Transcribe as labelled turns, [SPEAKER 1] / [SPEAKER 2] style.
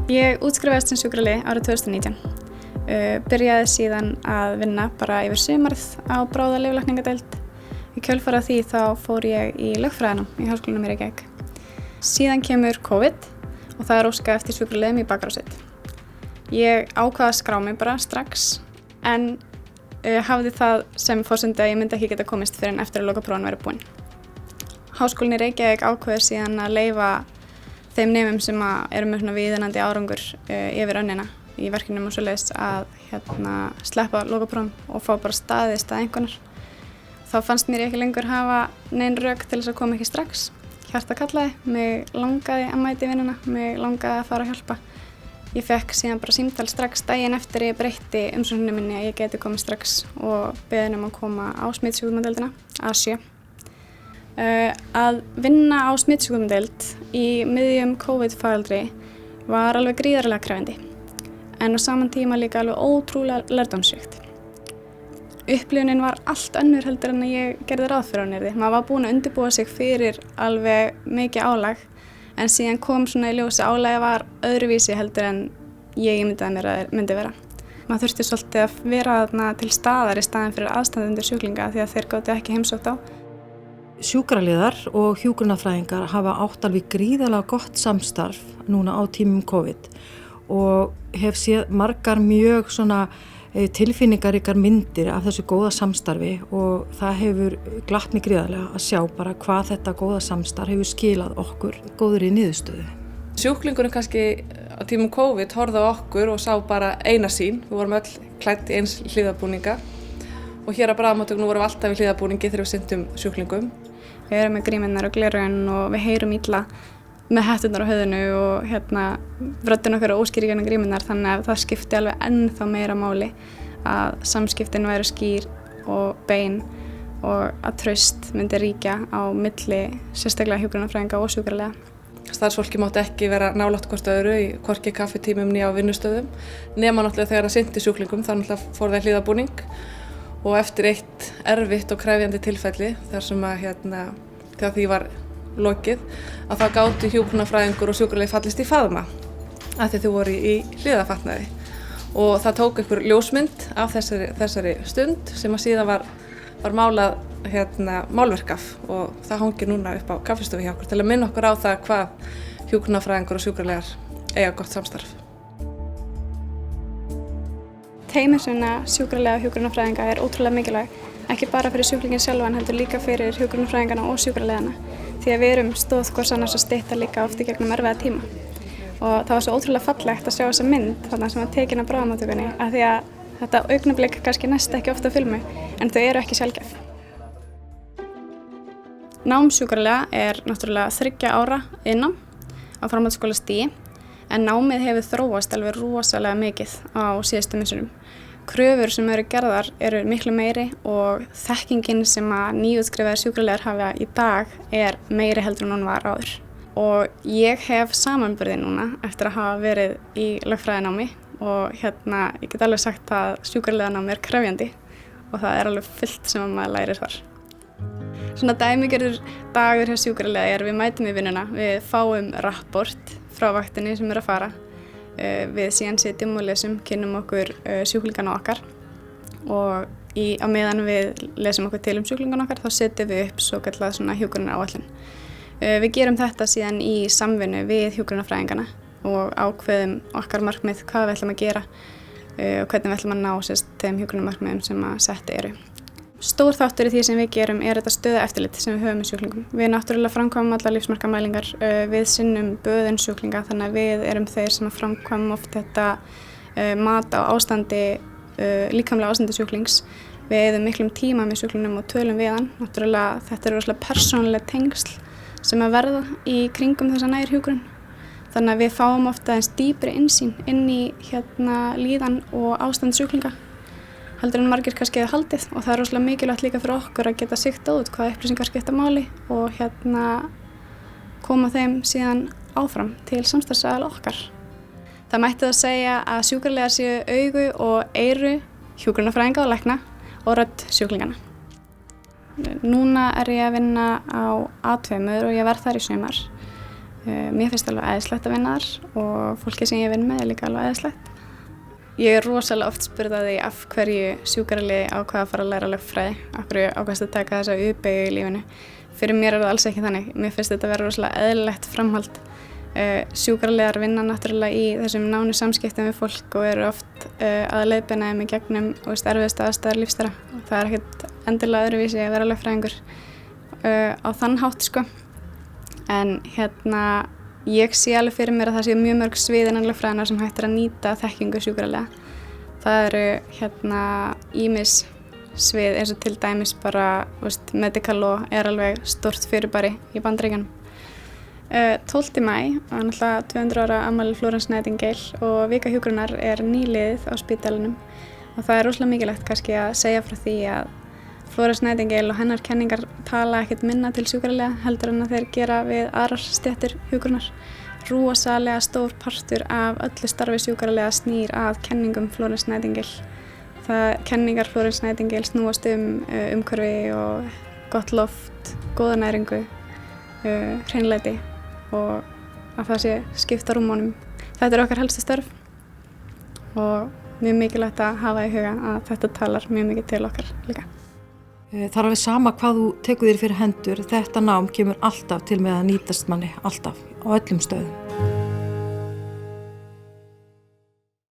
[SPEAKER 1] Ég útskrifaðist sem sjúkraliði árið 2019. Byrjaði síðan að vinna bara yfir sumarið á bráða lyflækningadeild. Í kjölfarið af því þá fór ég í lögfræðinám í Háskólanum í Reykjavík. Síðan kemur COVID og það er óskað eftir sjúkraliðum í bakgrásið. Ég ákvað að skrá mig bara strax en hafði það sem forsendu að ég myndi ekki geta komist fyrr en eftir að lokaprófin væri búin. Háskólinn í Reykjavík ákveður síðan að leyfa þeim nemum sem eru með svona viðunandi árangur yfir önnina í verkefnum og svoleiðis að sleppa lokaprófum og fá bara staði í stað einhvernar. Þá fannst mér ekki lengur hafa nein rök til þess að koma ekki strax. Hjarta kallaði, mig langaði að mæta í vinnuna, mig langaði að fara að hjálpa. Ég fekk síðan bara símtal strax daginn eftir ég breytti umsókninni minni að ég geti komið strax og beðin að koma á smitsjúkdómadeildina, A7. Að vinna á smitsjúkdómadeild í miðjum COVID-faraldri var alveg gríðarlega krefjandi, en á saman tíma líka alveg ótrúlega lærdómsríkt. Upplifunin var allt önnur heldur en ég gerði ráð fyrir á henni. Maður var búin að undirbúa sig fyrir alveg mikið álag, en síðan kom svona í ljósi álagið var öðruvísi heldur en ég ímyndaði mér að myndi vera. Maður þurfti svolítið að vera þarna til staðar í staðinn fyrir aðstandendur sjúklinga því að þeir gátu ekki heimsótt á.
[SPEAKER 2] Sjúkraliðar og hjúkrunarfræðingar hafa átt alveg gríðarlega gott samstarf núna á tímum COVID og hef séð margar mjög svona tilfinningaríkar myndir af þessu góða samstarfi og það hefur glatt mig gríðarlega að sjá bara hvað þetta góða samstarf hefur skilað okkur góðri niðurstöðu.
[SPEAKER 3] Sjúklingurinn kannski á tímum COVID horfði á okkur og sá bara eina sýn. Við vorum öll klædd í eins hlífðarbúninga og hér á bráðamóttökunum vorum við alltaf í hlífðarbúningi þegar við sinntum sjúklingum. Við erum með grímurnar og gleraugun og við heyrum illa með hetturnar á höfðinu og röddin okkar óskýr í gegnum grímurnar, þannig að það skipti alveg ennþá meira máli að samskiptin væru skýr og bein og að traust myndi ríkja á milli sérstaklega hjúkrunarfræðinga og sjúkraliða. Starfsfólki mátti ekki vera nálægt hvort öðru í hvorki kaffitímum né á vinnustöðum, nema náttúrulega þegar það sinnti sjúklingum, þá náttúrulega fór það í hlífðarbúning og eftir eitt erfitt og krefjandi tilfelli þar sem að þegar því var lokið, að það gátu hjúkrunarfræðingur og sjúkraliði fallist í faðma af því þau voru í hlífðarfatnaði og það tók einhver ljósmynd af þessari stund sem að síðan var málað málverkaf og það hangir núna upp á kaffistofu hjá okkur til að minna okkur á það hvað hjúkrunarfræðingur og sjúkraliðar eiga gott samstarf.
[SPEAKER 1] Teymisvinna sjúkraliða og hjúkrunarfræðinga er ótrúlega mikilvæg, ekki bara fyrir sjúklinginn sjálfan heldur líka fyrir hjúkrunarfræðingana og sjúkraliðana. Því að við erum stóð hvors annars að stytta líka oft í gegnum erfiða tíma. Og það var svo ótrúlega fallegt að sjá þessa mynd þarna sem var tekin á bráðamóttökunni af því að þetta augnablik kannski næst ekki ofta á filmu, en þau eru ekki sjaldgæf. Nám sjúkraliða er náttúrulega 3 ára innám á framhaldsskólastigi, en námið hefur þróast alveg rosalega mikið á síðustu misserum. Kröfur sem eru gerðar eru miklu meiri og þekkingin sem að nýútskrifaðir sjúkraliðar hafa í dag er meiri heldur en hún var áður. Og ég hef samanburði núna eftir að hafa verið í lögfræðinámi og ég get alveg sagt að sjúkraliðanámi er krefjandi og það er alveg fullt sem maður lærir þar. Svona dæmigerður dagur hjá sjúkraliða er við mætum í vinnuna, við fáum rapport frá vaktinni sem er að fara. Við síðan sitjum og lesum, kynnum okkur sjúklingana okkar og á meðan við lesum okkur til sjúklingana okkar þá setjum við upp svokallað svona hjúkrunaráætlun. Við gerum þetta síðan í samvinnu við hjúkrunarfræðingana og ákveðum okkar markmið hvað við ætlum að gera og hvernig við ætlum að ná þeim hjúkrunarmarkmiðum sem að sett eru. Stór þáttur í því sem við gerum er þetta stöðueftirlit sem við höfum með sjúklingum. Við náttúrulega framkvæmum allar lífsmarkamælingar, við sinnum böðun sjúklinga þannig að við erum þeir sem framkvæmum oft þetta mat á líkamlega ástandi sjúklings. Við eyðum miklum tíma með sjúklingnum og tölum við hann. Náttúrulega þetta eru rosalega persónuleg tengsl sem að verða í kringum þessa nærhjúkrun. Þannig að við fáum ofta eins dýpri innsýn inn í líðan og ástand sjúklinga heldur en margir kannski hefðu haldið og það er rosalega mikilvægt líka fyrir okkur að geta sigtað út hvaða upplýsingar skipta máli og koma þeim síðan áfram til samstarfsaðila okkar. Það mætti það segja að sjúkraliðar séu augu og eyru hjúkrunarfræðinga og lækna og rödd sjúklingana. Núna er ég að vinna á A2 og ég verð þar í sumar. Mér finnst alveg æðislegt að vinna þar og fólki sem ég vinn með líka alveg æðislegt. Ég rosalega oft spurð að því af hverju sjúkraliði ákvað að fara að læra lögfræði, af hverju ákvaðst að taka þessa U-beygju í lífinu. Fyrir mér það alls ekki þannig. Mér finnst þetta vera rosalega eðlilegt framhald. Sjúkraliðar vinna náttúrulega í þessum nánu samskiptum við fólk og eru oft að leiðbeina þeim í gegnum erfiðustu aðstæður lífs þeirra. Það er ekkert endilega öðruvísi að vera lögfræðingur á þann hátt sko. En ég sé alveg fyrir mér að það sé mjög mörg svið innan lögfræðinnar sem hægt að nýta þekkingu sjúkraliða. Það eru ýmis svið eins og til dæmis bara medical law er alveg stórt fyrirbæri í Bandaríkjunum. 12. maí var náttúrulega 200 ára afmæli Florence Nightingale og vika hjúkrunar er nýliðið á spítalanum og það er rosalega mikilvægt kannski að segja frá því að Florence Nightingale og hennar kenningar tala ekkert minna til sjúkraliða heldur en að þeir gera við aðrar stéttir hjúkrunar. Rosalega stór partur af öllu starfi sjúkraliða snýr að kenningum Florence Nightingale. Kenningar Florence Nightingale snúast umhverfi og gott loft, góða næringu, hreinlæti og að það sé skipta rúmunum. Þetta er okkar helstu störf og mjög mikilvægt að hafa í huga að þetta talar mjög mikið til okkar líka.
[SPEAKER 2] Það er alveg sama hvað þú tekur þér fyrir hendur, þetta nám kemur alltaf til með að nýtast manni, alltaf, á öllum stöðum.